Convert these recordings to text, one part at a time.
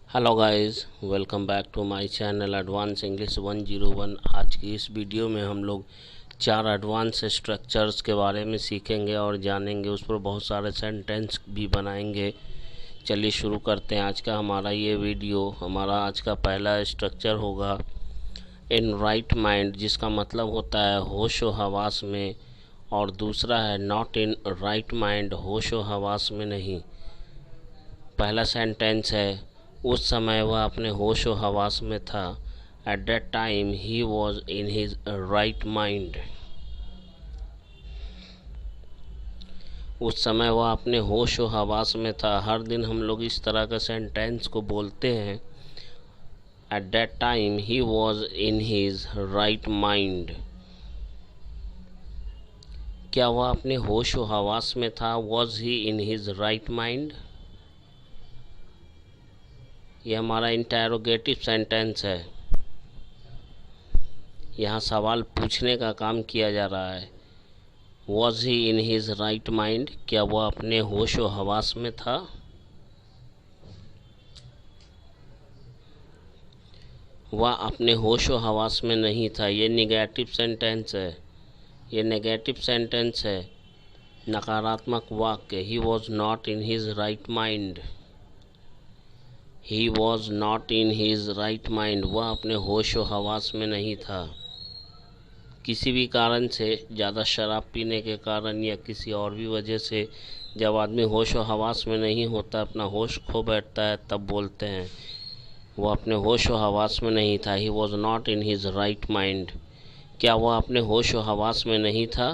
Hello guys, welcome back to my channel advance English 101। आज की इस वीडियो में हम लोग चार एडवांस स्ट्रक्चर्स के बारे में सीखेंगे और जानेंगे। उस पर बहुत सारे सेंटेंस भी बनाएंगे। चलिए शुरू करते हैं आज का हमारा ये वीडियो। हमारा आज का पहला स्ट्रक्चर होगा इन राइट माइंड, जिसका मतलब होता है होश व हवास में, और दूसरा है नॉट इन राइट माइंड, होश व हवास में नहीं। पहला सेंटेंस है उस समय वह अपने होश व हवास में था। At that time he was in his right mind. उस समय वह अपने होश व हवास में था। हर दिन हम लोग इस तरह का सेंटेंस को बोलते हैं। At that time he was in his right mind. क्या वह अपने होश व हवास में था? Was he in his right mind? ये हमारा इंटेरोगेटिव सेंटेंस है। यहाँ सवाल पूछने का काम किया जा रहा है। Was he in his right mind? क्या वह अपने होश व हवास में था? वह अपने होश व हवास में नहीं था। ये नेगेटिव सेंटेंस है। ये नेगेटिव सेंटेंस है, नकारात्मक वाक्य। He was not in his right mind. He was not in his right mind. वह अपने होश व हवास में नहीं था। किसी भी कारण से, ज़्यादा शराब पीने के कारण या किसी और भी वजह से, जब आदमी होश व हवास में नहीं होता, अपना होश खो बैठता है, तब बोलते हैं वो अपने होश व हवास में नहीं था। He was not in his right mind. क्या वह अपने होश व हवास में नहीं था?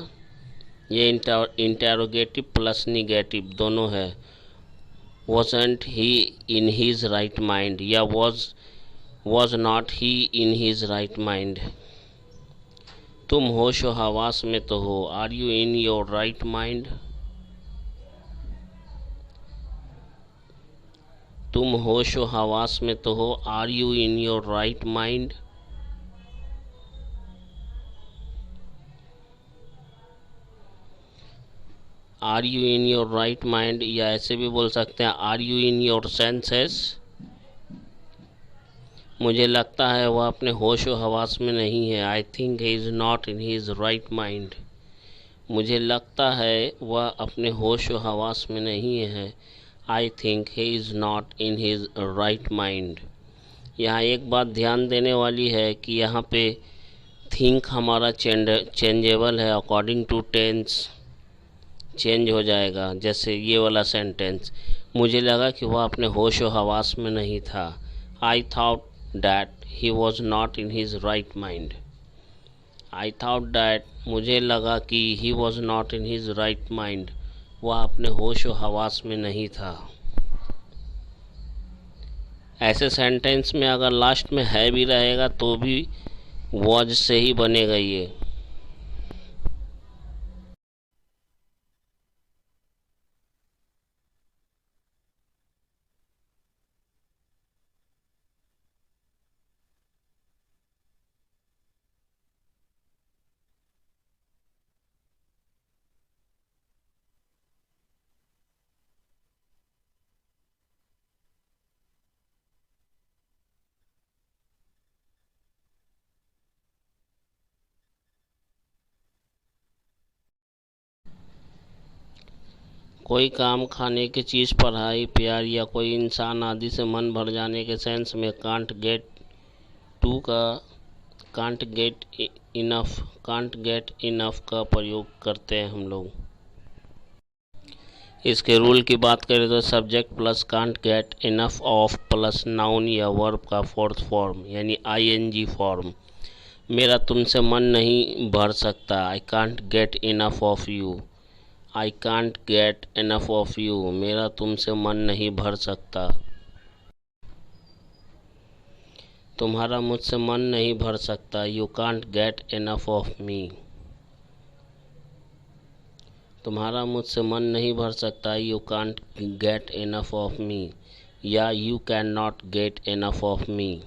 ये इंटेरोगेटिव प्लस निगेटिव दोनों है। Wasn't he in his right mind या was not he in his right mind. तुम होश व हवास में तो हो। Are you in your right mind? तुम होश व हवास में तो हो। Are you in your right mind? Are you in your right mind, या ऐसे भी बोल सकते हैं are you in your senses? मुझे लगता है वह अपने होश व हवास में नहीं है। I think he is not in his right mind. मुझे लगता है वह अपने होश व हवास में नहीं है। I think he is not in his right mind. यहाँ एक बात ध्यान देने वाली है कि यहाँ पे थिंक हमारा चेंजेबल है। अकॉर्डिंग टू टेंस चेंज हो जाएगा। जैसे ये वाला सेंटेंस, मुझे लगा कि वह अपने होश व हवास में नहीं था। I thought that he was not in his right mind. I thought that, मुझे लगा कि he was not in his right mind, वह अपने होश व हवास में नहीं था। ऐसे सेंटेंस में अगर लास्ट में है भी रहेगा तो भी वॉज से ही बनेगा ये। कोई काम, खाने की चीज़, पढ़ाई, प्यार या कोई इंसान आदि से मन भर जाने के सेंस में कांट गेट टू का कांट गेट इनफ का प्रयोग करते हैं हम लोग। इसके रूल की बात करें तो subject plus can't get enough of plus noun या वर्ब का फोर्थ फॉर्म यानी आईएनजी फॉर्म। मेरा तुमसे मन नहीं भर सकता। I can't get enough of you. I can't get enough of you. मेरा तुमसे मन नहीं भर सकता। तुम्हारा मुझसे मन नहीं भर सकता। You can't get enough of me. तुम्हारा मुझसे मन नहीं भर सकता। You can't get enough of me, या you can not get enough of me.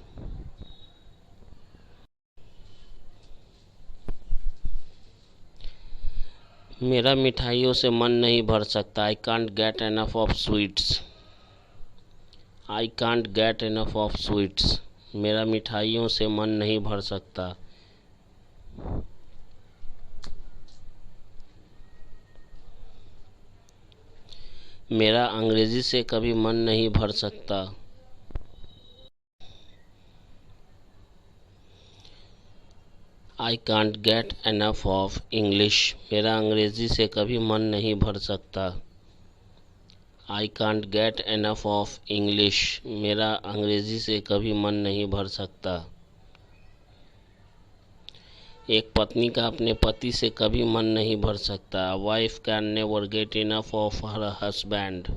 मेरा मिठाइयों से मन नहीं भर सकता। I can't get enough of sweets. I can't get enough of sweets, मेरा मिठाइयों से मन नहीं भर सकता। मेरा अंग्रेजी से कभी मन नहीं भर सकता। I can't get enough of English, मेरा अंग्रेजी से कभी मन नहीं भर सकता। I can't get enough of English, मेरा अंग्रेजी से कभी मन नहीं भर सकता। एक पत्नी का अपने पति से कभी मन नहीं भर सकता। Wife can never get enough of her husband,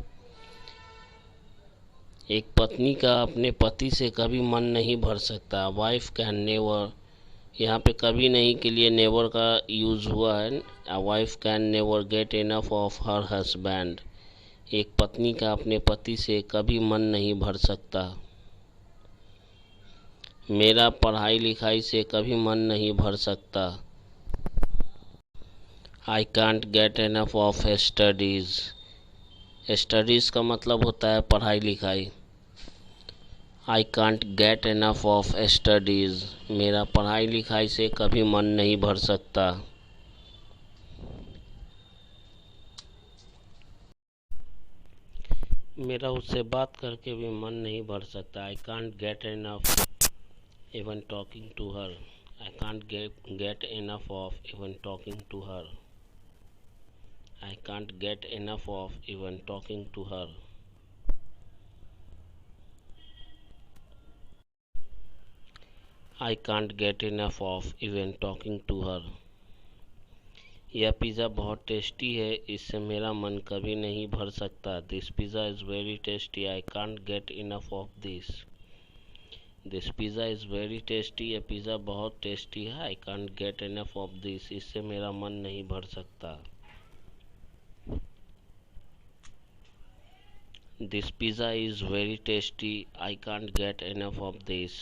एक पत्नी का अपने पति से कभी मन नहीं भर सकता। वाइफ कैन नेवर, यहाँ पे कभी नहीं के लिए नेवर का यूज़ हुआ है। A wife can never get enough of her husband, एक पत्नी का अपने पति से कभी मन नहीं भर सकता। मेरा पढ़ाई लिखाई से कभी मन नहीं भर सकता। I can't get enough of studies, studies का मतलब होता है पढ़ाई लिखाई। आई can't get enough of studies, मेरा पढ़ाई लिखाई से कभी मन नहीं भर सकता। मेरा उससे बात करके भी मन नहीं भर सकता। I can't get enough even talking to her, I can't get enough of even talking to her. I can't get enough of even talking to her. I can't get enough of even talking to her. यह pizza बहुत tasty है, इससे मेरा मन कभी नहीं भर सकता। This pizza is very tasty, I can't get enough of this. This pizza is very tasty, यह पिज़्ज़ा बहुत टेस्टी है। आई can't get enough of this, इससे मेरा मन नहीं भर सकता। This pizza is very tasty, I can't get enough of this.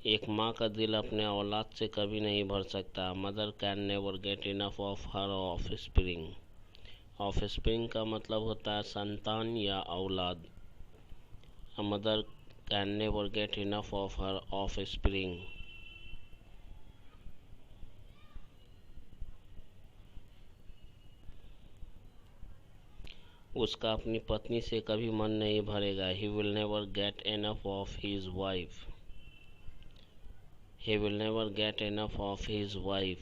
एक माँ का दिल अपने औलाद से कभी नहीं भर सकता। Mother can never get enough of her of spring. Of spring का मतलब होता है संतान या औलाद। A mother can never get enough of her of spring. उसका अपनी पत्नी से कभी मन नहीं भरेगा। He will never get enough of his wife. He will never get enough of his wife.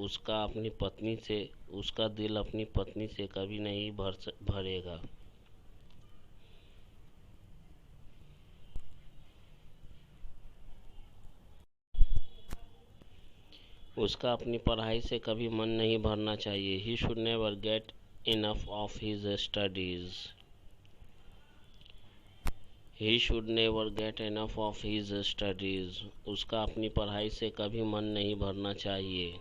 उसका अपनी पत्नी से, उसका दिल अपनी पत्नी से कभी नहीं भरेगा। उसका अपनी पढ़ाई से कभी मन नहीं भरना चाहिए। He should never get enough of his studies. He should never get enough of his studies. उसका अपनी पढ़ाई से कभी मन नहीं भरना चाहिए।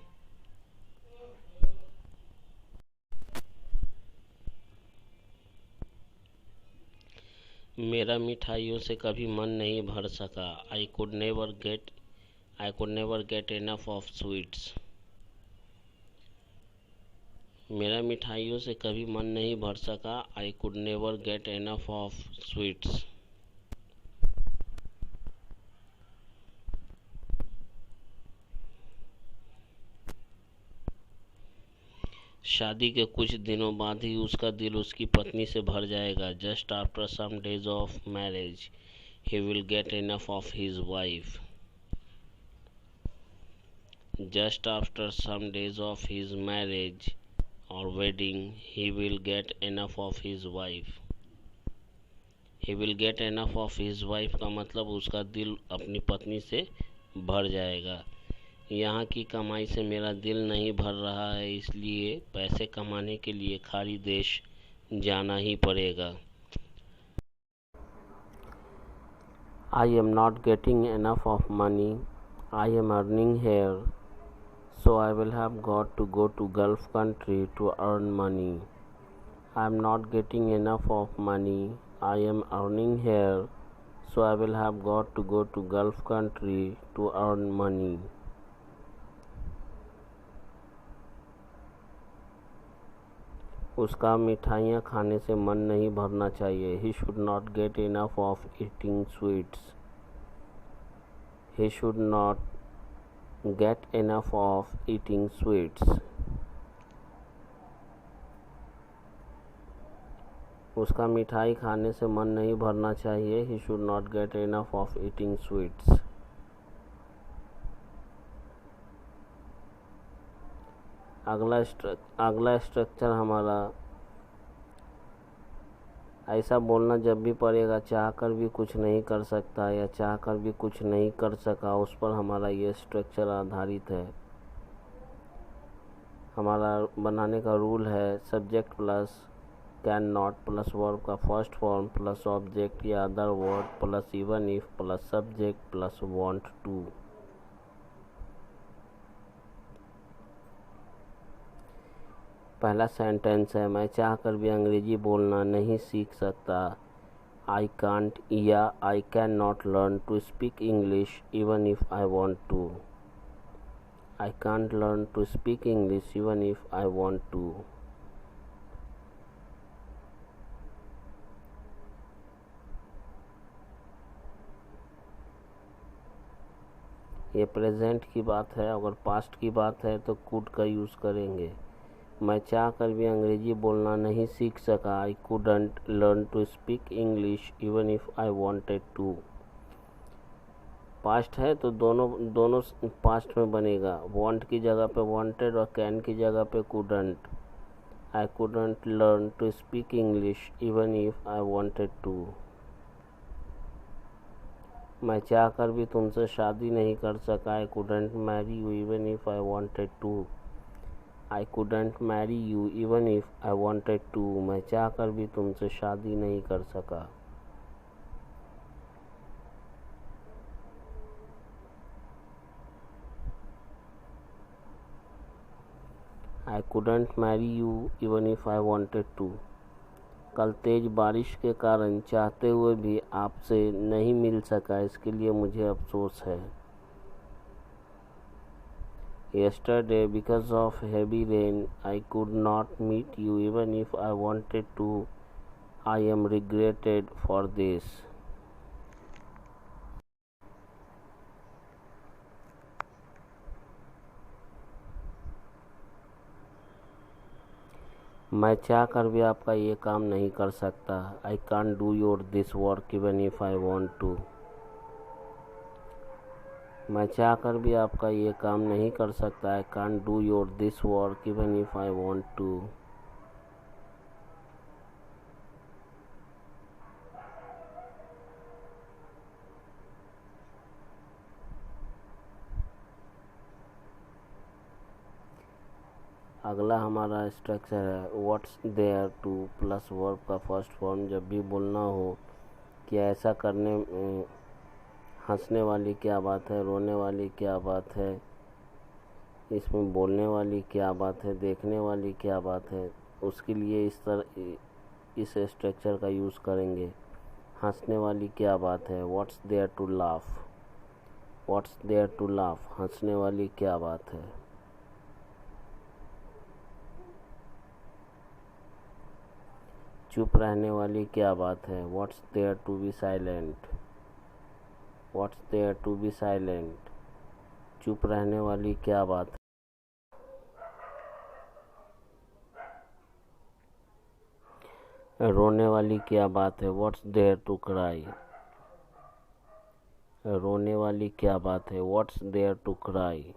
मेरा मिठाइयों से कभी मन नहीं भर सका। I could never get enough of sweets. मेरा मिठाइयों से कभी मन नहीं भर सका। I could never get enough of sweets. शादी के कुछ दिनों बाद ही उसका दिल उसकी पत्नी से भर जाएगा। Just after some days of marriage he will get enough of his wife. Just after some days of his marriage और wedding he will get enough of his wife. He will get enough of his wife का मतलब उसका दिल अपनी पत्नी से भर जाएगा। यहाँ की कमाई से मेरा दिल नहीं भर रहा है, इसलिए पैसे कमाने के लिए खाड़ी देश जाना ही पड़ेगा। I am not getting enough of money I am earning here, so I will have got to go to Gulf country to earn money. I am not getting enough of money I am earning here, so I will have got to go to Gulf country to earn money. उसका मिठाइयाँ खाने से मन नहीं भरना चाहिए। He should not get enough of eating sweets. He should not get enough of eating sweets. उसका मिठाई खाने से मन नहीं भरना चाहिए। He should not get enough of eating sweets. अगला स्ट्रक्चर हमारा ऐसा बोलना जब भी पड़ेगा चाहकर भी कुछ नहीं कर सकता या चाहकर भी कुछ नहीं कर सका, उस पर हमारा ये स्ट्रक्चर आधारित है। हमारा बनाने का रूल है subject plus can not plus verb का फर्स्ट फॉर्म प्लस ऑब्जेक्ट या other word plus even if plus subject plus want to. पहला सेंटेंस है, मैं चाहकर भी अंग्रेजी बोलना नहीं सीख सकता। आई कांट या I can not learn to speak English even if I want to. I can't learn to speak English even if I want to. ये प्रेजेंट की बात है। अगर पास्ट की बात है तो कुड का यूज़ करेंगे। मैं चाहकर भी अंग्रेजी बोलना नहीं सीख सका। I couldn't learn to speak English even if I wanted to. Past है तो दोनों पास्ट में बनेगा। वांट की जगह पे वांटेड और कैन की जगह पे couldn't. I couldn't learn to speak English even if I wanted to. मैं चाहकर भी तुमसे शादी नहीं कर सका। I couldn't marry you even if I wanted to. I couldn't marry you even if I wanted to. मैं चाहकर भी तुमसे शादी नहीं कर सका। I couldn't marry you even if I wanted to. कल तेज बारिश के कारण चाहते हुए भी आपसे नहीं मिल सका, इसके लिए मुझे अफसोस है। Yesterday, because of heavy rain, I could not meet you even if I wanted to. I am regretted for this. मैं चाहकर भी आपका ये काम नहीं कर सकता। I can't do your this work even if I want to. मैं चाहकर भी आपका ये काम नहीं कर सकता। I can't do your this work even if I want to. अगला हमारा स्ट्रक्चर है what's there to plus verb का फर्स्ट फॉर्म। जब भी बोलना हो कि ऐसा करने हंसने वाली क्या बात है, रोने वाली क्या बात है, इसमें बोलने वाली क्या बात है, देखने वाली क्या बात है, उसके लिए इस स्ट्रक्चर का यूज़ करेंगे। हंसने वाली क्या बात है, what's there to laugh. What's there to laugh, हंसने वाली क्या बात है। चुप रहने वाली क्या बात है, what's there to be silent. What's there to be silent, चुप रहने वाली क्या बात है। रोने वाली क्या बात है, व्हाट्स देयर टू क्राई। रोने वाली क्या बात है, व्हाट्स देयर टू क्राई।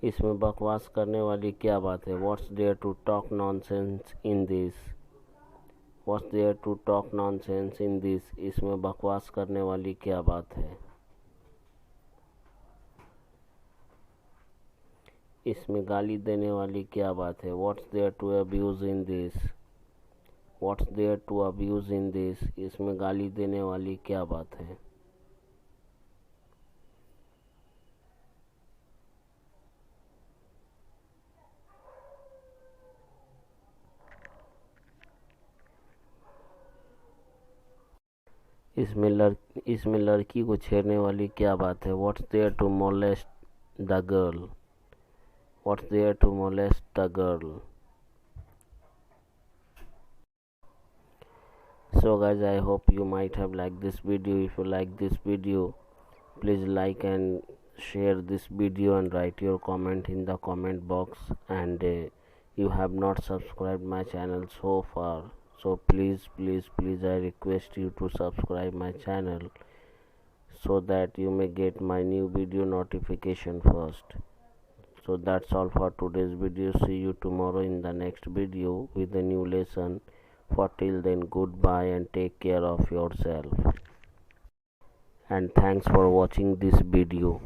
इसमें बकवास करने वाली क्या बात है, what's there to talk nonsense in this. What's there to talk nonsense in this, इसमें बकवास करने वाली क्या बात है। इसमें गाली देने वाली क्या बात है, what's there to abuse in this. What's there to abuse in this, इसमें गाली देने वाली क्या बात है। इसमें लड़की को छेड़ने वाली क्या बात है, what's there to molest the girl. What's there to molest the girl? So guys, I hope you might have liked this video. If you like this video, please like and share this video and write your comment in the comment box. And you have not subscribed my channel so far, so please I request you to subscribe my channel so that you may get my new video notification first. So that's all for today's video. See you tomorrow in the next video with a new lesson. For till then, goodbye and take care of yourself. And thanks for watching this video.